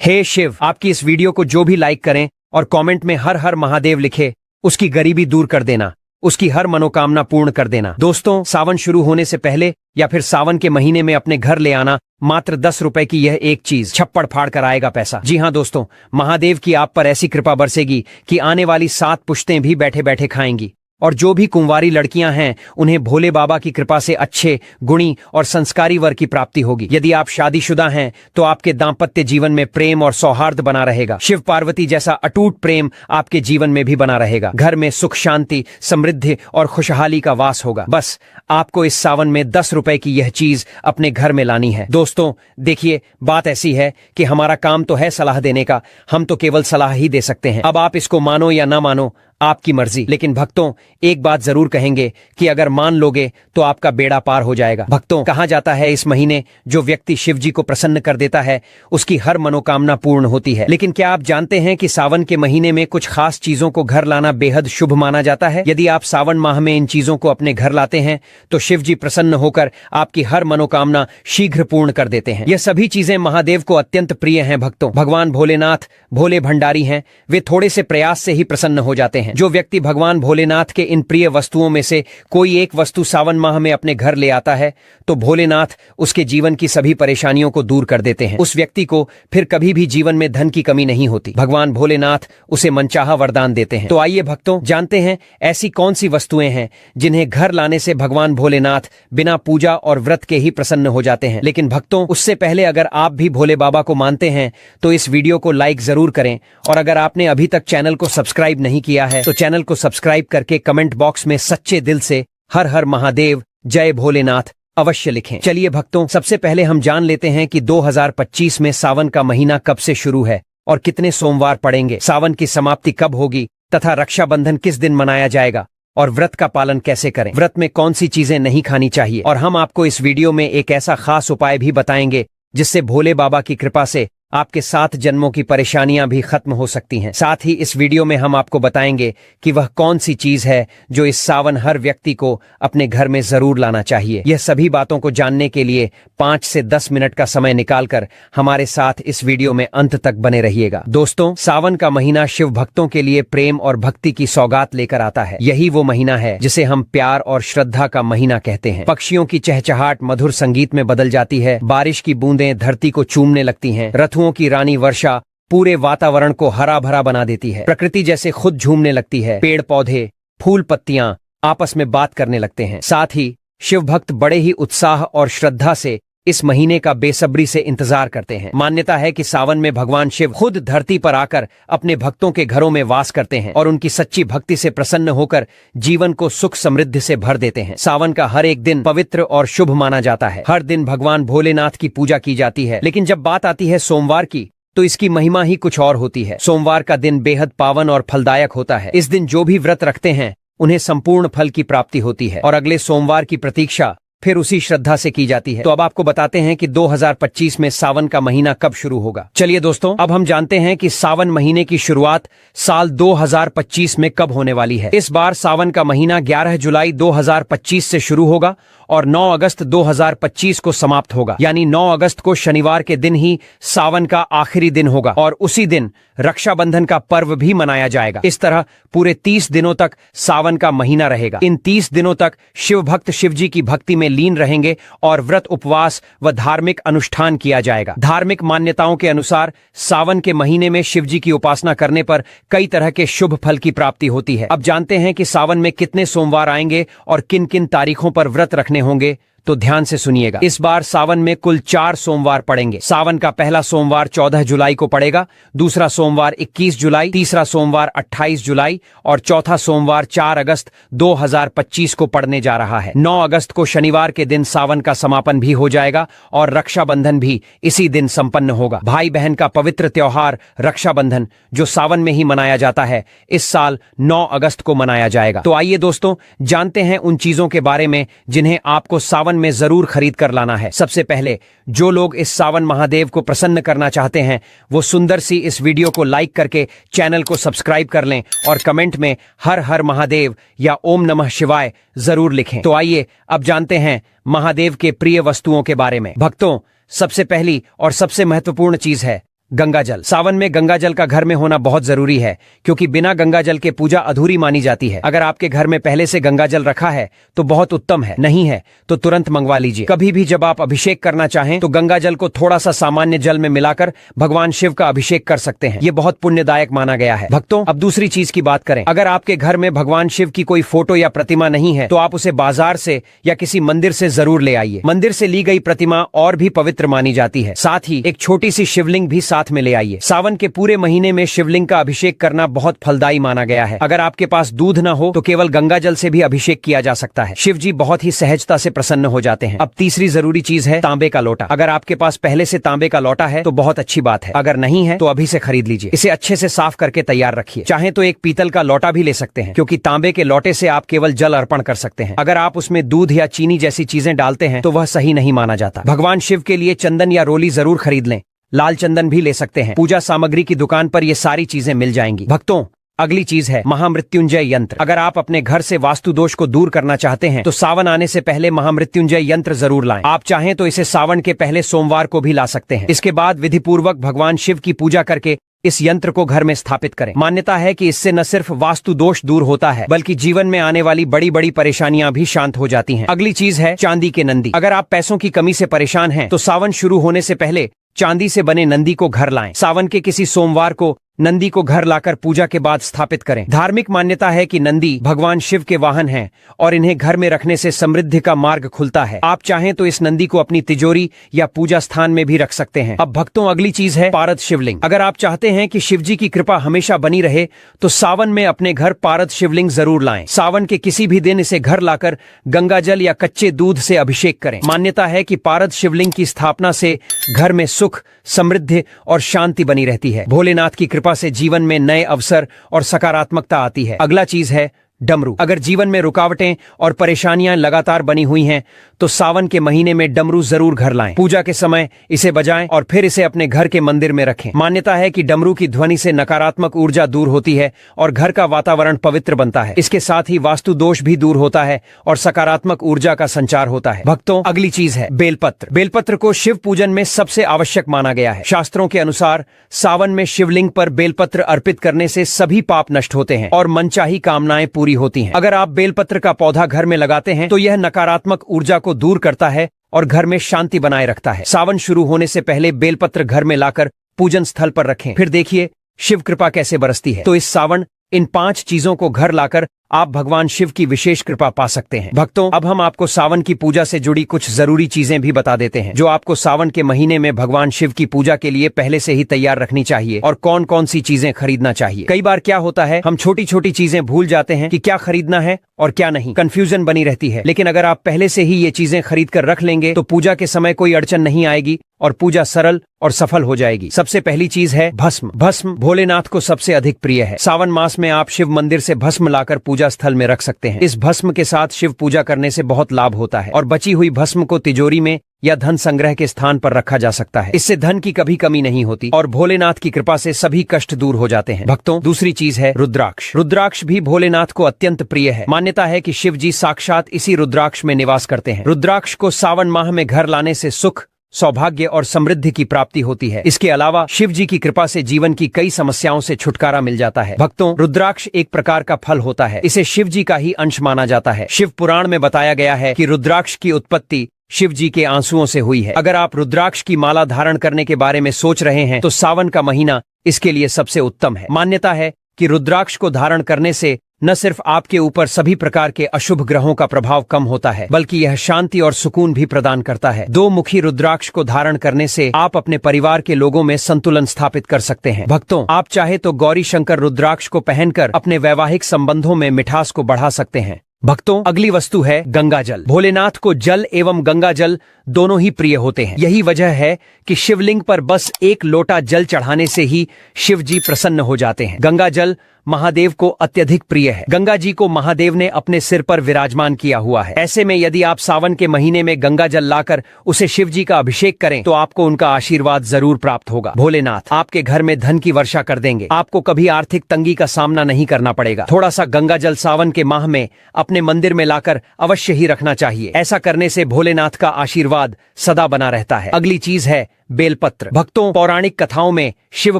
हे शिव, आपकी इस वीडियो को जो भी लाइक करें और कमेंट में हर हर महादेव लिखे, उसकी गरीबी दूर कर देना, उसकी हर मनोकामना पूर्ण कर देना। दोस्तों, सावन शुरू होने से पहले या फिर सावन के महीने में अपने घर ले आना मात्र 10 रुपए की यह एक चीज छप्पड़ फाड़ कर आएगा पैसा। जी हाँ दोस्तों, महादेव की आप पर ऐसी कृपा बरसेगी कि आने वाली 7 पुश्तें भी बैठे बैठे खाएंगी। और जो भी कुंवारी लड़कियां हैं उन्हें भोले बाबा की कृपा से अच्छे, गुणी और संस्कारी वर की प्राप्ति होगी। यदि आप शादीशुदा हैं तो आपके दाम्पत्य जीवन में प्रेम और सौहार्द बना रहेगा। शिव पार्वती जैसा अटूट प्रेम आपके जीवन में भी बना रहेगा। घर में सुख, शांति, समृद्धि और खुशहाली का वास होगा। बस आपको इस सावन में 10 रुपए की यह चीज अपने घर में लानी है। दोस्तों देखिए, बात ऐसी है कि हमारा काम तो है सलाह देने का, हम तो केवल सलाह ही दे सकते हैं। अब आप इसको मानो या ना मानो, आपकी मर्जी। लेकिन भक्तों, एक बात जरूर कहेंगे कि अगर मान लोगे तो आपका बेड़ा पार हो जाएगा। भक्तों, कहा जाता है इस महीने जो व्यक्ति शिव जी को प्रसन्न कर देता है उसकी हर मनोकामना पूर्ण होती है। लेकिन क्या आप जानते हैं कि सावन के महीने में कुछ खास चीजों को घर लाना बेहद शुभ माना जाता है। यदि आप सावन माह में इन चीजों को अपने घर लाते हैं तो शिव जी प्रसन्न होकर आपकी हर मनोकामना शीघ्र पूर्ण कर देते हैं। यह सभी चीजें महादेव को अत्यंत प्रिय हैं। भक्तों, भगवान भोलेनाथ भोले भंडारी हैं, वे थोड़े से प्रयास से ही प्रसन्न हो जाते हैं। जो व्यक्ति भगवान भोलेनाथ के इन प्रिय वस्तुओं में से कोई एक वस्तु सावन माह में अपने घर ले आता है तो भोलेनाथ उसके जीवन की सभी परेशानियों को दूर कर देते हैं। उस व्यक्ति को फिर कभी भी जीवन में धन की कमी नहीं होती। भगवान भोलेनाथ उसे मनचाहा वरदान देते हैं। तो आइए भक्तों, जानते हैं ऐसी कौन सी वस्तुएं हैं जिन्हें घर लाने से भगवान भोलेनाथ बिना पूजा और व्रत के ही प्रसन्न हो जाते हैं। लेकिन भक्तों, उससे पहले अगर आप भी भोले बाबा को मानते हैं तो इस वीडियो को लाइक जरूर करें, और अगर आपने अभी तक चैनल को सब्सक्राइब नहीं किया है तो चैनल को सब्सक्राइब करके कमेंट बॉक्स में सच्चे दिल से हर हर महादेव, जय भोलेनाथ अवश्य लिखें। चलिए भक्तों, सबसे पहले हम जान लेते हैं कि 2025 में सावन का महीना कब से शुरू है और कितने सोमवार पड़ेंगे, सावन की समाप्ति कब होगी तथा रक्षाबंधन किस दिन मनाया जाएगा और व्रत का पालन कैसे करें, व्रत में कौन सी चीजें नहीं खानी चाहिए। और हम आपको इस वीडियो में एक ऐसा खास उपाय भी बताएंगे जिससे भोले बाबा की कृपा से आपके 7 जन्मों की परेशानियां भी खत्म हो सकती हैं। साथ ही इस वीडियो में हम आपको बताएंगे कि वह कौन सी चीज है जो इस सावन हर व्यक्ति को अपने घर में जरूर लाना चाहिए। यह सभी बातों को जानने के लिए 5 से 10 मिनट का समय निकालकर हमारे साथ इस वीडियो में अंत तक बने रहिएगा। दोस्तों, सावन का महीना शिव भक्तों के लिए प्रेम और भक्ति की सौगात लेकर आता है। यही वो महीना है जिसे हम प्यार और श्रद्धा का महीना कहते हैं। पक्षियों की चहचहाट मधुर संगीत में बदल जाती है, बारिश की बूंदें धरती को चूमने लगती हैं, रथुओं की रानी वर्षा पूरे वातावरण को हरा भरा बना देती है, प्रकृति जैसे खुद झूमने लगती है, पेड़ पौधे, फूल पत्तियां आपस में बात करने लगते हैं। साथ ही शिव भक्त बड़े ही उत्साह और श्रद्धा से इस महीने का बेसब्री से इंतजार करते हैं। मान्यता है कि सावन में भगवान शिव खुद धरती पर आकर अपने भक्तों के घरों में वास करते हैं और उनकी सच्ची भक्ति से प्रसन्न होकर जीवन को सुख समृद्धि से भर देते हैं। सावन का हर एक दिन पवित्र और शुभ माना जाता है। हर दिन भगवान भोलेनाथ की पूजा की जाती है। लेकिन जब बात आती है सोमवार की तो इसकी महिमा ही कुछ और होती है। सोमवार का दिन बेहद पावन और फलदायक होता है। इस दिन जो भी व्रत रखते हैं उन्हें संपूर्ण फल की प्राप्ति होती है और अगले सोमवार की प्रतीक्षा फिर उसी श्रद्धा से की जाती है। तो अब आपको बताते हैं कि 2025 में सावन का महीना कब शुरू होगा। चलिए दोस्तों, अब हम जानते हैं कि सावन महीने की शुरुआत साल 2025 में कब होने वाली है। इस बार सावन का महीना 11 जुलाई 2025 से शुरू होगा और 9 अगस्त 2025 को समाप्त होगा। यानी 9 अगस्त को शनिवार के दिन ही सावन का आखिरी दिन होगा और उसी दिन रक्षाबंधन का पर्व भी मनाया जाएगा। इस तरह पूरे 30 दिनों तक सावन का महीना रहेगा। इन 30 दिनों तक शिव भक्त शिव जी की भक्ति में लीन रहेंगे और व्रत, उपवास व धार्मिक अनुष्ठान किया जाएगा। धार्मिक मान्यताओं के अनुसार सावन के महीने में शिव जी की उपासना करने पर कई तरह के शुभ फल की प्राप्ति होती है। अब जानते हैं कि सावन में कितने सोमवार आएंगे और किन किन तारीखों पर व्रत रखने होंगे, तो ध्यान से सुनिएगा। इस बार सावन में कुल 4 सोमवार पड़ेंगे। सावन का पहला सोमवार 14 जुलाई को पड़ेगा, दूसरा सोमवार 21 जुलाई, तीसरा सोमवार 28 जुलाई और चौथा सोमवार 4 अगस्त 2025 को पड़ने जा रहा है। 9 अगस्त को शनिवार के दिन सावन का समापन भी हो जाएगा और रक्षाबंधन भी इसी दिन संपन्न होगा। भाई बहन का पवित्र त्योहार रक्षाबंधन, जो सावन में ही मनाया जाता है, इस साल 9 अगस्त को मनाया जाएगा। तो आइए दोस्तों, जानते हैं उन चीजों के बारे में जिन्हें आपको सावन में जरूर खरीद कर लाना है। सबसे पहले, जो लोग इस सावन महादेव को प्रसन्न करना चाहते हैं वो सुंदर सी इस वीडियो को लाइक करके चैनल को सब्सक्राइब कर लें और कमेंट में हर हर महादेव या ओम नमः शिवाय जरूर लिखें। तो आइए अब जानते हैं महादेव के प्रिय वस्तुओं के बारे में। भक्तों, सबसे पहली और सबसे महत्वपूर्ण चीज है गंगा जल। सावन में गंगा जल का घर में होना बहुत जरूरी है, क्योंकि बिना गंगा जल के पूजा अधूरी मानी जाती है। अगर आपके घर में पहले से गंगा जल रखा है तो बहुत उत्तम है, नहीं है तो तुरंत मंगवा लीजिए। कभी भी जब आप अभिषेक करना चाहें तो गंगा जल को थोड़ा सा सामान्य जल में मिलाकर भगवान शिव का अभिषेक कर सकते हैं। ये बहुत पुण्यदायक माना गया है। भक्तों, अब दूसरी चीज की बात करें। अगर आपके घर में भगवान शिव की कोई फोटो या प्रतिमा नहीं है तो आप उसे बाजार से या किसी मंदिर से जरूर ले आइए। मंदिर से ली गई प्रतिमा और भी पवित्र मानी जाती है। साथ ही एक छोटी सी शिवलिंग भी साथ में ले आइए। सावन के पूरे महीने में शिवलिंग का अभिषेक करना बहुत फलदायी माना गया है। अगर आपके पास दूध न हो तो केवल गंगा जल से भी अभिषेक किया जा सकता है। शिव जी बहुत ही सहजता से प्रसन्न हो जाते हैं। अब तीसरी जरूरी चीज है तांबे का लोटा। अगर आपके पास पहले से तांबे का लोटा है तो बहुत अच्छी बात है, अगर नहीं है तो अभी से खरीद लीजिए। इसे अच्छे से साफ करके तैयार रखिए। चाहे तो एक पीतल का लोटा भी ले सकते हैं, क्योंकि तांबे के लोटे से आप केवल जल अर्पण कर सकते हैं। अगर आप उसमें दूध या चीनी जैसी चीजें डालते हैं तो वह सही नहीं माना जाता। भगवान शिव के लिए चंदन या रोली जरूर खरीद लें। लाल चंदन भी ले सकते हैं। पूजा सामग्री की दुकान पर ये सारी चीजें मिल जाएंगी। भक्तों, अगली चीज है महामृत्युंजय यंत्र। अगर आप अपने घर से वास्तु दोष को दूर करना चाहते हैं तो सावन आने से पहले महामृत्युंजय यंत्र जरूर लाएं। आप चाहें तो इसे सावन के पहले सोमवार को भी ला सकते हैं। इसके बाद विधि पूर्वक भगवान शिव की पूजा करके इस यंत्र को घर में स्थापित करें। मान्यता है कि इससे न सिर्फ वास्तु दोष दूर होता है, बल्कि जीवन में आने वाली बड़ी बड़ी परेशानियां भी शांत हो जाती हैं। अगली चीज है चांदी के नंदी। अगर आप पैसों की कमी से परेशान हैं तो सावन शुरू होने से पहले चांदी से बने नंदी को घर लाएं। सावन के किसी सोमवार को नंदी को घर लाकर पूजा के बाद स्थापित करें। धार्मिक मान्यता है कि नंदी भगवान शिव के वाहन हैं और इन्हें घर में रखने से समृद्धि का मार्ग खुलता है। आप चाहें तो इस नंदी को अपनी तिजोरी या पूजा स्थान में भी रख सकते हैं। अब भक्तों, अगली चीज है पारद शिवलिंग। अगर आप चाहते हैं कि शिव जी की कृपा हमेशा बनी रहे तो सावन में अपने घर पारद शिवलिंग जरूर लाएं। सावन के किसी भी दिन इसे घर लाकर गंगा जल या कच्चे दूध से अभिषेक करें। मान्यता है कि पारद शिवलिंग की स्थापना से घर में सुख, समृद्धि और शांति बनी रहती है। भोलेनाथ की कृपा से जीवन में नए अवसर और सकारात्मकता आती है। अगला चीज है डमरू। अगर जीवन में रुकावटें और परेशानियां लगातार बनी हुई हैं तो सावन के महीने में डमरू जरूर घर लाएं। पूजा के समय इसे बजाएं और फिर इसे अपने घर के मंदिर में रखें। मान्यता है कि डमरू की ध्वनि से नकारात्मक ऊर्जा दूर होती है और घर का वातावरण पवित्र बनता है। इसके साथ ही वास्तु दोष भी दूर होता है और सकारात्मक ऊर्जा का संचार होता है। भक्तों, अगली चीज है बेलपत्र। बेलपत्र को शिव पूजन में सबसे आवश्यक माना गया है। शास्त्रों के अनुसार सावन में शिवलिंग पर बेलपत्र अर्पित करने से सभी पाप नष्ट होते हैं और मनचाही कामनाएं पूरी होती हैं। अगर आप बेलपत्र का पौधा घर में लगाते हैं तो यह नकारात्मक ऊर्जा को दूर करता है और घर में शांति बनाए रखता है। सावन शुरू होने से पहले बेलपत्र घर में लाकर पूजन स्थल पर रखें, फिर देखिए शिव कृपा कैसे बरसती है। तो इस सावन इन 5 चीजों को घर लाकर आप भगवान शिव की विशेष कृपा पा सकते हैं। भक्तों, अब हम आपको सावन की पूजा से जुड़ी कुछ जरूरी चीजें भी बता देते हैं जो आपको सावन के महीने में भगवान शिव की पूजा के लिए पहले से ही तैयार रखनी चाहिए और कौन कौन सी चीजें खरीदना चाहिए। कई बार क्या होता है, हम छोटी छोटी चीजें भूल जाते हैं कि क्या खरीदना है और क्या नहीं। कंफ्यूजन बनी रहती है, लेकिन अगर आप पहले से ही ये चीजें खरीद कर रख लेंगे तो पूजा के समय कोई अड़चन नहीं आएगी और पूजा सरल और सफल हो जाएगी। सबसे पहली चीज है भस्म। भस्म भोलेनाथ को सबसे अधिक प्रिय है। सावन मास में आप शिव मंदिर से भस्म लाकर पूजा स्थल में रख सकते हैं। इस भस्म के साथ शिव पूजा करने से बहुत लाभ होता है और बची हुई भस्म को तिजोरी में या धन संग्रह के स्थान पर रखा जा सकता है। इससे धन की कभी कमी नहीं होती और भोलेनाथ की कृपा से सभी कष्ट दूर हो जाते हैं। भक्तों, दूसरी चीज है रुद्राक्ष। रुद्राक्ष भी भोलेनाथ को अत्यंत प्रिय है। मान्यता है कि शिव जी साक्षात इसी रुद्राक्ष में निवास करते हैं। रुद्राक्ष को सावन माह में घर लाने से सुख, सौभाग्य और समृद्धि की प्राप्ति होती है। इसके अलावा शिव जी की कृपा से जीवन की कई समस्याओं से छुटकारा मिल जाता है। भक्तों, रुद्राक्ष एक प्रकार का फल होता है। इसे शिव जी का ही अंश माना जाता है। शिव पुराण में बताया गया है कि रुद्राक्ष की उत्पत्ति शिव जी के आंसुओं से हुई है। अगर आप रुद्राक्ष की माला धारण करने के बारे में सोच रहे हैं तो सावन का महीना इसके लिए सबसे उत्तम है। मान्यता है कि रुद्राक्ष को धारण करने से न सिर्फ आपके ऊपर सभी प्रकार के अशुभ ग्रहों का प्रभाव कम होता है, बल्कि यह शांति और सुकून भी प्रदान करता है। 2 मुखी रुद्राक्ष को धारण करने से आप अपने परिवार के लोगों में संतुलन स्थापित कर सकते हैं। भक्तों, आप चाहे तो गौरी शंकर रुद्राक्ष को पहनकर अपने वैवाहिक संबंधों में मिठास को बढ़ा सकते हैं। भक्तों, अगली वस्तु है गंगा जल। भोलेनाथ को जल एवं गंगा जल दोनों ही प्रिय होते हैं। यही वजह है कि शिवलिंग पर बस 1 लोटा जल चढ़ाने से ही शिव जी प्रसन्न हो जाते हैं। गंगा जल महादेव को अत्यधिक प्रिय है। गंगा जी को महादेव ने अपने सिर पर विराजमान किया हुआ है। ऐसे में यदि आप सावन के महीने में गंगा जल लाकर उसे शिव जी का अभिषेक करें तो आपको उनका आशीर्वाद जरूर प्राप्त होगा। भोलेनाथ आपके घर में धन की वर्षा कर देंगे। आपको कभी आर्थिक तंगी का सामना नहीं करना पड़ेगा। थोड़ा सा गंगा जल सावन के माह में अपने मंदिर में लाकर अवश्य ही रखना चाहिए। ऐसा करने से भोलेनाथ का आशीर्वाद सदा बना रहता है। अगली चीज है बेलपत्र। भक्तों, पौराणिक कथाओं में शिव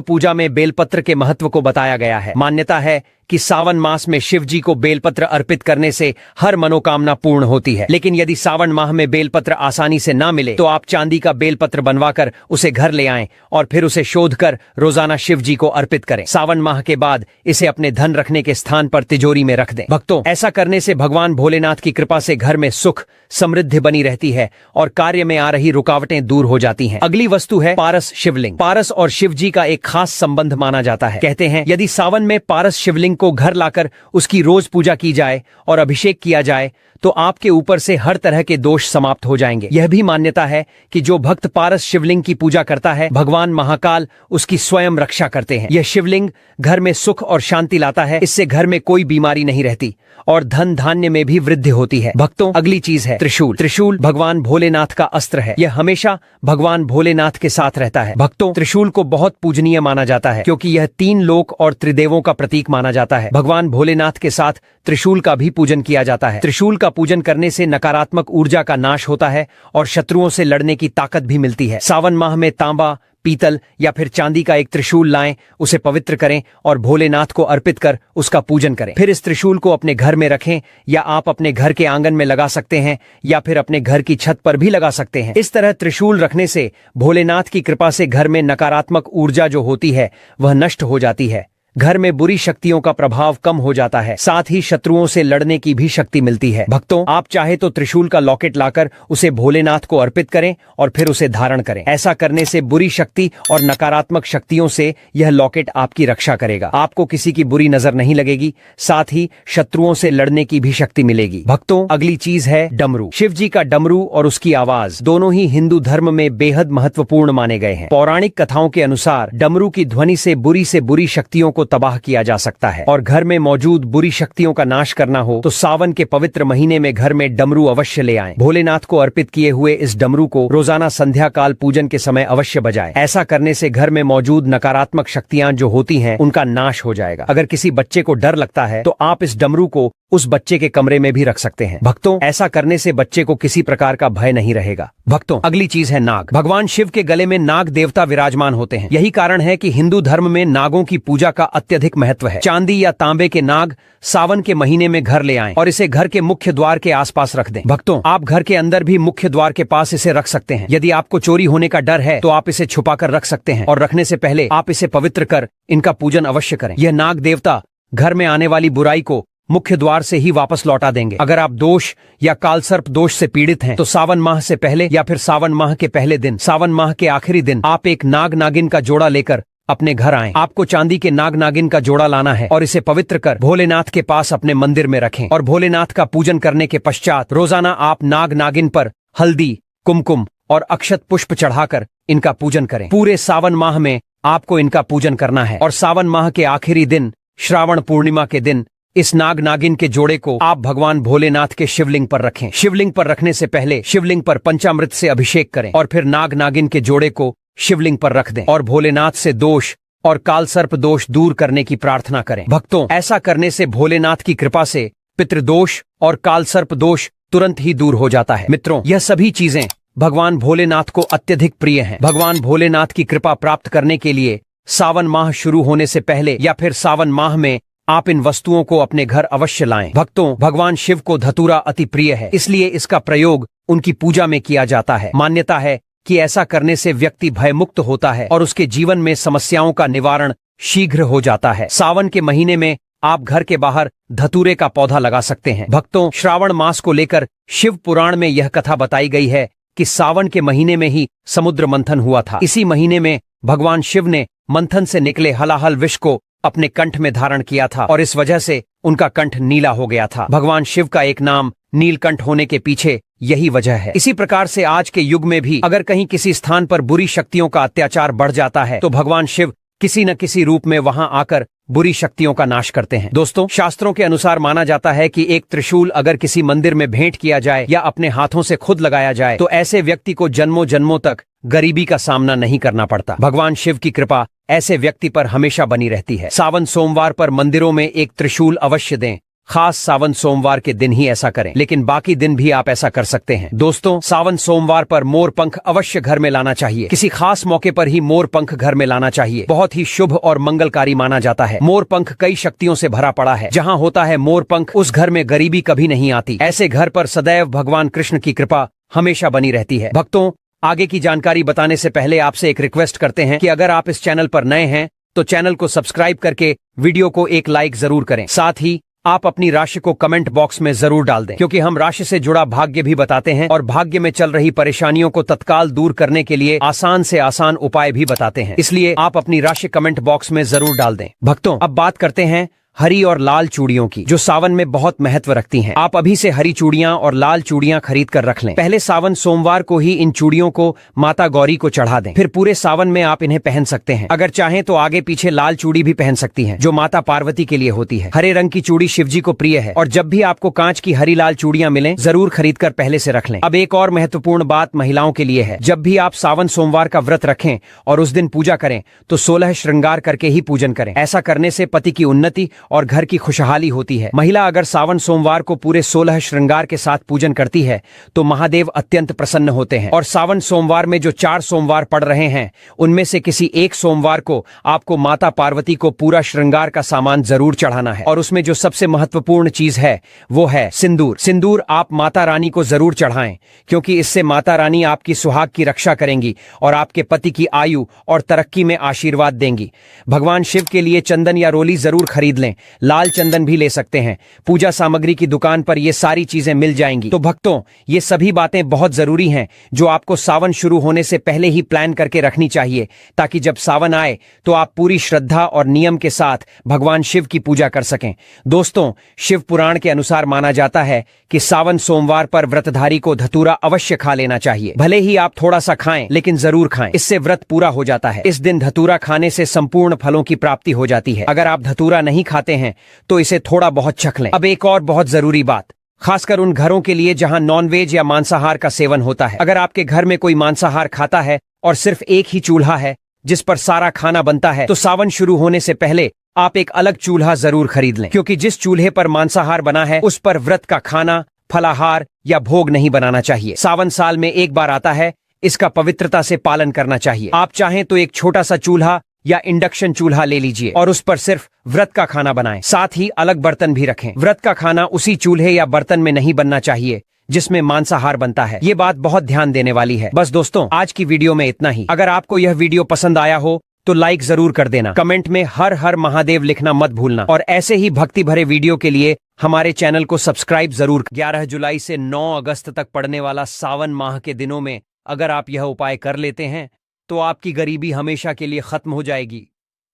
पूजा में बेलपत्र के महत्व को बताया गया है। मान्यता है कि सावन मास में शिव जी को बेलपत्र अर्पित करने से हर मनोकामना पूर्ण होती है। लेकिन यदि सावन माह में बेलपत्र आसानी से ना मिले तो आप चांदी का बेलपत्र बनवाकर उसे घर ले आएं और फिर उसे शोध कर रोजाना शिव जी को अर्पित करें। सावन माह के बाद इसे अपने धन रखने के स्थान पर तिजोरी में रख दें। भक्तों, ऐसा करने से भगवान भोलेनाथ की कृपा से घर में सुख समृद्धि बनी रहती है और कार्य में आ रही रुकावटें दूर हो जाती हैं। अगली वस्तु है पारस शिवलिंग। पारस और शिव जी का एक खास संबंध माना जाता है। कहते हैं यदि सावन में पारस शिवलिंग को घर लाकर उसकी रोज पूजा की जाए और अभिषेक किया जाए तो आपके ऊपर से हर तरह के दोष समाप्त हो जाएंगे। यह भी मान्यता है कि जो भक्त पारस शिवलिंग की पूजा करता है भगवान महाकाल उसकी स्वयं रक्षा करते हैं। यह शिवलिंग घर में सुख और शांति लाता है। इससे घर में कोई बीमारी नहीं रहती और धन धान्य में भी वृद्धि होती है। भक्तों, अगली चीज है त्रिशूल। त्रिशूल भगवान भोलेनाथ का अस्त्र है। यह हमेशा भगवान भोलेनाथ के साथ रहता है। भक्तों, त्रिशूल को बहुत पूजनीय माना जाता है क्योंकि यह 3 लोक और त्रिदेवों का प्रतीक माना जाता है। भगवान भोलेनाथ के साथ त्रिशूल का भी पूजन किया जाता है। त्रिशूल का पूजन करने से नकारात्मक ऊर्जा का नाश होता है और शत्रुओं से लड़ने की ताकत भी मिलती है। सावन माह में तांबा, पीतल या फिर चांदी का एक त्रिशूल लाएं, उसे पवित्र करें और भोलेनाथ को अर्पित कर उसका पूजन करें। फिर इस त्रिशूल को अपने घर में रखें या आप अपने घर के आंगन में लगा सकते हैं या फिर अपने घर की छत पर भी लगा सकते हैं। इस तरह त्रिशूल रखने से भोलेनाथ की कृपा से घर में नकारात्मक ऊर्जा जो होती है वह नष्ट हो जाती है। घर में बुरी शक्तियों का प्रभाव कम हो जाता है, साथ ही शत्रुओं से लड़ने की भी शक्ति मिलती है। भक्तों, आप चाहे तो त्रिशूल का लॉकेट लाकर उसे भोलेनाथ को अर्पित करें और फिर उसे धारण करें। ऐसा करने से बुरी शक्ति और नकारात्मक शक्तियों से यह लॉकेट आपकी रक्षा करेगा। आपको किसी की बुरी नजर नहीं लगेगी, साथ ही शत्रुओं से लड़ने की भी शक्ति मिलेगी। भक्तों, अगली चीज है डमरू। शिव जी का डमरू और उसकी आवाज दोनों ही हिंदू धर्म में बेहद महत्वपूर्ण माने गए हैं। पौराणिक कथाओं के अनुसार डमरू की ध्वनि से बुरी शक्तियों को तबाह किया जा सकता है और घर में मौजूद बुरी शक्तियों का नाश करना हो तो सावन के पवित्र महीने में घर में डमरू अवश्य ले आएं। भोलेनाथ को अर्पित किए हुए इस डमरू को रोजाना संध्या काल पूजन के समय अवश्य बजाएं। ऐसा करने से घर में मौजूद नकारात्मक शक्तियां जो होती हैं उनका नाश हो जाएगा। अगर किसी बच्चे को डर लगता है तो आप इस डमरू को उस बच्चे के कमरे में भी रख सकते हैं। भक्तों, ऐसा करने से बच्चे को किसी प्रकार का भय नहीं रहेगा। भक्तों, अगली चीज है नाग। भगवान शिव के गले में नाग देवता विराजमान होते हैं। यही कारण है कि हिंदू धर्म में नागों की पूजा का अत्यधिक महत्व है। चांदी या तांबे के नाग सावन के महीने में घर ले आएं और इसे घर के मुख्य द्वार के आसपास रख दें। भक्तों, आप घर के अंदर भी मुख्य द्वार के पास इसे रख सकते हैं। यदि आपको चोरी होने का डर है तो आप इसे छुपाकर रख सकते हैं और रखने से पहले आप इसे पवित्र कर इनका पूजन अवश्य करें। यह नाग देवता घर में आने वाली बुराई को मुख्य द्वार से ही वापस लौटा देंगे। अगर आप दोष या कालसर्प दोष से पीड़ित हैं तो सावन माह से पहले या फिर सावन माह के पहले दिन, सावन माह के आखिरी दिन आप एक नाग नागिन का जोड़ा लेकर अपने घर आएं। आपको चांदी के नाग नागिन का जोड़ा लाना है और इसे पवित्र कर भोलेनाथ के पास अपने मंदिर में रखें और भोलेनाथ का पूजन करने के पश्चात रोजाना आप नाग नागिन पर हल्दी, कुमकुम और अक्षत पुष्प चढ़ाकर इनका पूजन करें। पूरे सावन माह में आपको इनका पूजन करना है और सावन माह के आखिरी दिन श्रावण पूर्णिमा के दिन इस नाग नागिन के जोड़े को आप भगवान भोलेनाथ के शिवलिंग पर रखें। शिवलिंग पर रखने से पहले शिवलिंग पर पंचामृत से अभिषेक करें और फिर नाग नागिन के जोड़े को शिवलिंग पर रख दें और भोलेनाथ से दोष और कालसर्प दोष दूर करने की प्रार्थना करें। भक्तों, ऐसा करने से भोलेनाथ की कृपा से पितृदोष और कालसर्प दोष तुरंत ही दूर हो जाता है। मित्रों, यह सभी चीजें भगवान भोलेनाथ को अत्यधिक प्रिय हैं। भगवान भोलेनाथ की कृपा प्राप्त करने के लिए सावन माह शुरू होने से पहले या फिर सावन माह में आप इन वस्तुओं को अपने घर अवश्य लाएं। भक्तों, भगवान शिव को धतूरा अति प्रिय है, इसलिए इसका प्रयोग उनकी पूजा में किया जाता है। मान्यता है कि ऐसा करने से व्यक्ति भयमुक्त होता है और उसके जीवन में समस्याओं का निवारण शीघ्र हो जाता है। सावन के महीने में आप घर के बाहर धतूरे का पौधा लगा सकते हैं। भक्तों, श्रावण मास को लेकर शिव पुराण में यह कथा बताई गई है कि सावन के महीने में ही समुद्र मंथन हुआ था। इसी महीने में भगवान शिव ने मंथन से निकले हलाहल विष को अपने कंठ में धारण किया था और इस वजह से उनका कंठ नीला हो गया था। भगवान शिव का एक नाम नीलकंठ होने के पीछे यही वजह है। इसी प्रकार से आज के युग में भी अगर कहीं किसी स्थान पर बुरी शक्तियों का अत्याचार बढ़ जाता है तो भगवान शिव किसी न किसी रूप में वहां आकर बुरी शक्तियों का नाश करते हैं। दोस्तों, शास्त्रों के अनुसार माना जाता है कि एक त्रिशूल अगर किसी मंदिर में भेंट किया जाए या अपने हाथों से खुद लगाया जाए तो ऐसे व्यक्ति को जन्मों जन्मों तक गरीबी का सामना नहीं करना पड़ता। भगवान शिव की कृपा ऐसे व्यक्ति पर हमेशा बनी रहती है। सावन सोमवार पर मंदिरों में एक त्रिशूल अवश्य दें खास सावन सोमवार के दिन ही ऐसा करें, लेकिन बाकी दिन भी आप ऐसा कर सकते हैं। दोस्तों, सावन सोमवार पर मोर पंख अवश्य घर में लाना चाहिए। किसी खास मौके पर ही मोर पंख घर में लाना चाहिए। बहुत ही शुभ और मंगलकारी माना जाता है। मोर पंख कई शक्तियों से भरा पड़ा है। जहाँ होता है मोर पंख, उस घर में गरीबी कभी नहीं आती। ऐसे घर पर सदैव भगवान कृष्ण की कृपा हमेशा बनी रहती है। भक्तों, आगे की जानकारी बताने से पहले आपसे एक रिक्वेस्ट करते हैं कि अगर आप इस चैनल पर नए हैं तो चैनल को सब्सक्राइब करके वीडियो को एक लाइक जरूर करें। साथ ही आप अपनी राशि को कमेंट बॉक्स में जरूर डाल दें, क्योंकि हम राशि से जुड़ा भाग्य भी बताते हैं और भाग्य में चल रही परेशानियों को तत्काल दूर करने के लिए आसान से आसान उपाय भी बताते हैं। इसलिए आप अपनी राशि कमेंट बॉक्स में जरूर डाल दें। भक्तों, अब बात करते हैं हरी और लाल चूड़ियों की, जो सावन में बहुत महत्व रखती हैं। आप अभी से हरी चूड़ियां और लाल चूड़ियां खरीद कर रख लें। पहले सावन सोमवार को ही इन चूड़ियों को माता गौरी को चढ़ा दें। फिर पूरे सावन में आप इन्हें पहन सकते हैं। अगर चाहें तो आगे पीछे लाल चूड़ी भी पहन सकती हैं, जो माता पार्वती के लिए होती है। हरे रंग की चूड़ी शिवजी को प्रिय है और जब भी आपको कांच की हरी लाल चूड़ियां मिलें, जरूर खरीद कर पहले से रख लें। अब एक और महत्वपूर्ण बात महिलाओं के लिए है। जब भी आप सावन सोमवार का व्रत रखें और उस दिन पूजा करें तो 16 श्रृंगार करके ही पूजन करें। ऐसा करने से पति की उन्नति और घर की खुशहाली होती है। महिला अगर सावन सोमवार को पूरे 16 श्रृंगार के साथ पूजन करती है तो महादेव अत्यंत प्रसन्न होते हैं। और सावन सोमवार में जो 4 सोमवार पड़ रहे हैं, उनमें से किसी एक सोमवार को आपको माता पार्वती को पूरा श्रृंगार का सामान जरूर चढ़ाना है। और उसमें जो सबसे महत्वपूर्ण चीज है वो है सिंदूर। सिंदूर आप माता रानी को जरूर चढ़ाएं, क्योंकि इससे माता रानी आपकी सुहाग की रक्षा करेंगी और आपके पति की आयु और तरक्की में आशीर्वाद देंगी। भगवान शिव के लिए चंदन या रोली जरूर खरीद लें। लाल चंदन भी ले सकते हैं। पूजा सामग्री की दुकान पर ये सारी चीजें मिल जाएंगी। तो भक्तों, ये सभी बातें बहुत जरूरी हैं जो आपको सावन शुरू होने से पहले ही प्लान करके रखनी चाहिए, ताकि जब सावन आए तो आप पूरी श्रद्धा और नियम के साथ भगवान शिव की पूजा कर सकें। दोस्तों, शिव पुराण के अनुसार माना जाता है कि सावन सोमवार पर व्रतधारी को धतूरा अवश्य खा लेना चाहिए। भले ही आप थोड़ा सा खाएं, लेकिन जरूर खाएं। इससे व्रत पूरा हो जाता है। इस दिन धतूरा खाने से संपूर्ण फलों की प्राप्ति हो जाती है। अगर आप धतूरा नहीं खाते हैं तो इसे थोड़ा बहुत चख लें। अब एक और बहुत जरूरी बात, खासकर उन घरों के लिए जहां नॉनवेज या मांसाहार का सेवन होता है। अगर आपके घर में कोई मांसाहार खाता है और सिर्फ एक ही चूल्हा है जिस पर सारा खाना बनता है, तो सावन शुरू होने से पहले आप एक अलग चूल्हा जरूर खरीद लें, क्योंकि जिस चूल्हे पर मांसाहार बना है उस पर व्रत का खाना, फलाहार या भोग नहीं बनाना चाहिए। सावन साल में एक बार आता है, इसका पवित्रता से पालन करना चाहिए। आप चाहें तो एक छोटा सा चूल्हा या इंडक्शन चूल्हा ले लीजिए और उस पर सिर्फ व्रत का खाना बनाएं। साथ ही अलग बर्तन भी रखें। व्रत का खाना उसी चूल्हे या बर्तन में नहीं बनना चाहिए जिसमें मांसाहार बनता है। ये बात बहुत ध्यान देने वाली है। बस दोस्तों, आज की वीडियो में इतना ही। अगर आपको यह वीडियो पसंद आया हो तो लाइक जरूर कर देना। कमेंट में हर हर महादेव लिखना मत भूलना और ऐसे ही भक्ति भरे वीडियो के लिए हमारे चैनल को सब्सक्राइब जरूर। 11 जुलाई से 9 अगस्त तक पड़ने वाला सावन माह के दिनों में अगर आप यह उपाय कर लेते हैं तो आपकी गरीबी हमेशा के लिए खत्म हो जाएगी।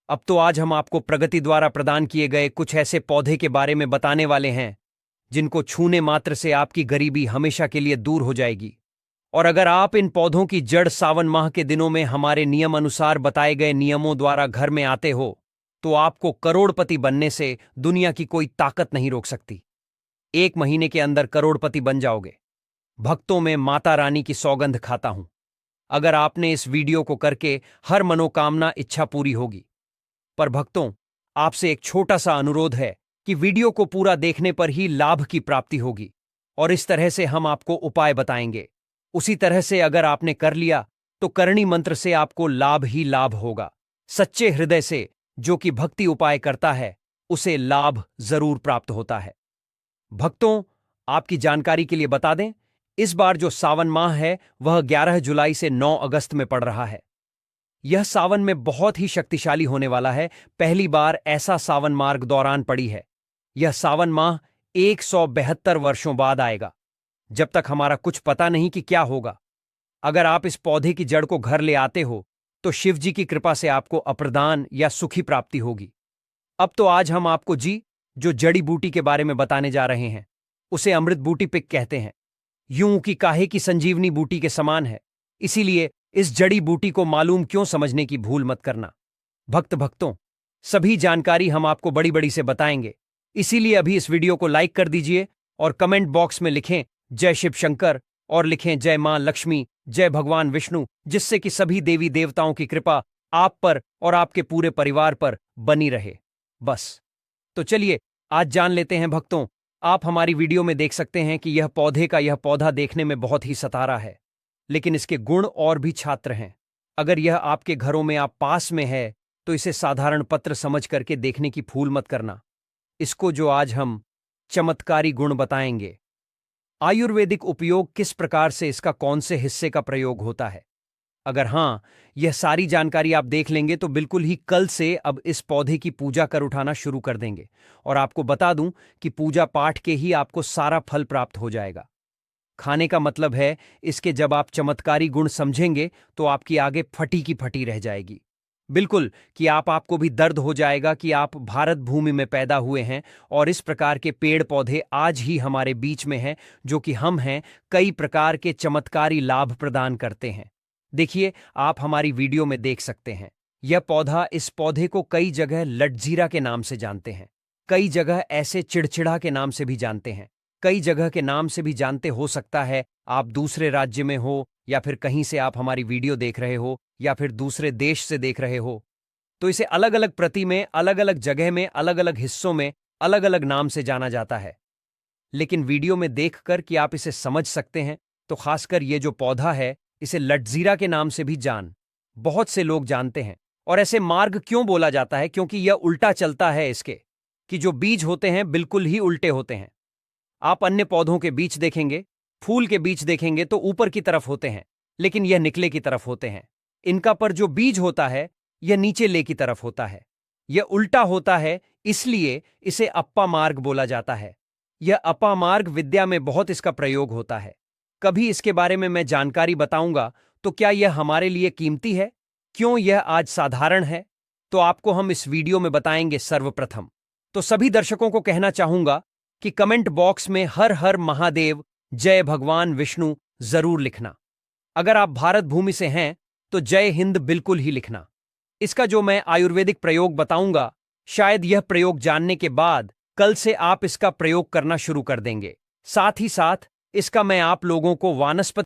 अब तो आज हम आपको प्रगति द्वारा प्रदान किए गए कुछ ऐसे पौधे के बारे में बताने वाले हैं जिनको छूने मात्र से आपकी गरीबी हमेशा के लिए दूर हो जाएगी। और अगर आप इन पौधों की जड़ सावन माह के दिनों में हमारे नियम अनुसार बताए गए नियमों द्वारा घर में आते हो तो आपको करोड़पति बनने से दुनिया की कोई ताकत नहीं रोक सकती। 1 महीने के अंदर करोड़पति बन जाओगे। भक्तों में माता रानी की सौगंध खाता हूं। अगर आपने इस वीडियो को करके हर मनोकामना इच्छा पूरी होगी। पर भक्तों, आपसे एक छोटा सा अनुरोध है कि वीडियो को पूरा देखने पर ही लाभ की प्राप्ति होगी और इस तरह से हम आपको उपाय बताएंगे। उसी तरह से अगर आपने कर लिया तो करणी मंत्र से आपको लाभ ही लाभ होगा। सच्चे हृदय से जो कि भक्ति उपाय करता है उसे लाभ जरूर प्राप्त होता है। भक्तों, आपकी जानकारी के लिए बता दें, इस बार जो सावन माह है वह 11 जुलाई से 9 अगस्त में पड़ रहा है। यह सावन में बहुत ही शक्तिशाली होने वाला है। पहली बार ऐसा सावन मार्ग दौरान पड़ी है। यह सावन माह 172 वर्षों बाद आएगा, जब तक हमारा कुछ पता नहीं कि क्या होगा। अगर आप इस पौधे की जड़ को घर ले आते हो तो शिव जी की कृपा से आपको अप्रदान या सुखी प्राप्ति होगी। अब तो आज हम आपको जो जड़ी बूटी के बारे में बताने जा रहे हैं उसे अमृत बूटी पिक कहते हैं। यूं कि काहे की संजीवनी बूटी के समान है, इसीलिए इस जड़ी बूटी को मालूम क्यों समझने की भूल मत करना। भक्तों, सभी जानकारी हम आपको बड़ी बड़ी से बताएंगे, इसीलिए अभी इस वीडियो को लाइक कर दीजिए और कमेंट बॉक्स में लिखें जय शिव शंकर और लिखें जय मां लक्ष्मी, जय भगवान विष्णु, जिससे कि सभी देवी देवताओं की कृपा आप पर और आपके पूरे परिवार पर बनी रहे। बस तो चलिए आज जान लेते हैं भक्तों। आप हमारी वीडियो में देख सकते हैं कि यह पौधा देखने में बहुत ही सतारा है, लेकिन इसके गुण और भी छात्र हैं। अगर यह आपके घरों में आप पास में है तो इसे साधारण पत्र समझ करके देखने की भूल मत करना। इसको जो आज हम चमत्कारी गुण बताएंगे। आयुर्वेदिक उपयोग किस प्रकार से, इसका कौन से हिस्से का प्रयोग होता है, अगर हां यह सारी जानकारी आप देख लेंगे तो बिल्कुल ही कल से अब इस पौधे की पूजा कर उठाना शुरू कर देंगे। और आपको बता दूं कि पूजा पाठ के ही आपको सारा फल प्राप्त हो जाएगा। खाने का मतलब है इसके जब आप चमत्कारी गुण समझेंगे तो आपकी आगे फटी की फटी रह जाएगी। बिल्कुल कि आपको भी दर्द हो जाएगा कि आप भारत भूमि में पैदा हुए हैं और इस प्रकार के पेड़ पौधे आज ही हमारे बीच में हैं, जो कि हम हैं, कई प्रकार के चमत्कारी लाभ प्रदान करते हैं। देखिए, आप हमारी वीडियो में देख सकते हैं इस पौधे को कई जगह लटजीरा के नाम से जानते हैं, कई जगह ऐसे चिड़चिड़ा के नाम से भी जानते हैं, कई जगह के नाम से भी जानते। हो सकता है आप दूसरे राज्य में हो या फिर कहीं से आप हमारी वीडियो देख रहे हो या फिर दूसरे देश से देख रहे हो, तो इसे अलग अलग प्रति में, अलग अलग जगह में, अलग अलग हिस्सों में अलग अलग नाम से जाना जाता है। लेकिन वीडियो में देखकर कि आप इसे समझ सकते हैं, तो खासकर ये जो पौधा है इसे लटजीरा के नाम से भी बहुत से लोग जानते हैं। और ऐसे मार्ग क्यों बोला जाता है? क्योंकि यह उल्टा चलता है, इसके कि जो बीज होते हैं बिल्कुल ही उल्टे होते हैं। आप अन्य पौधों के बीज देखेंगे, फूल के बीज देखेंगे तो ऊपर की तरफ होते हैं, लेकिन यह निकले की तरफ होते हैं। इनका पर जो बीज होता है यह नीचे ले की तरफ होता है, यह उल्टा होता है, इसलिए इसे अप्पा मार्ग बोला जाता है। यह अप्पा मार्ग विद्या में बहुत इसका प्रयोग होता है। कभी इसके बारे में मैं जानकारी बताऊंगा। तो क्या यह हमारे लिए कीमती है? क्यों यह आज साधारण है? तो आपको हम इस वीडियो में बताएंगे सर्वप्रथम। तो सभी दर्शकों को कहना चाहूंगा कि कमेंट बॉक्स में हर हर महादेव, जय भगवान विष्णु जरूर लिखना। अगर आप भारत भूमि से हैं तो जय हिंद बिल्कुल ही लिखना। इसका जो मैं आयुर्वेदिक प्रयोग बताऊंगा, शायद यह प्रयोग जानने के बाद कल से आप इसका प्रयोग करना शुरू कर देंगे। साथ ही साथ इसका मैं आप लोगों को वानस्पतिक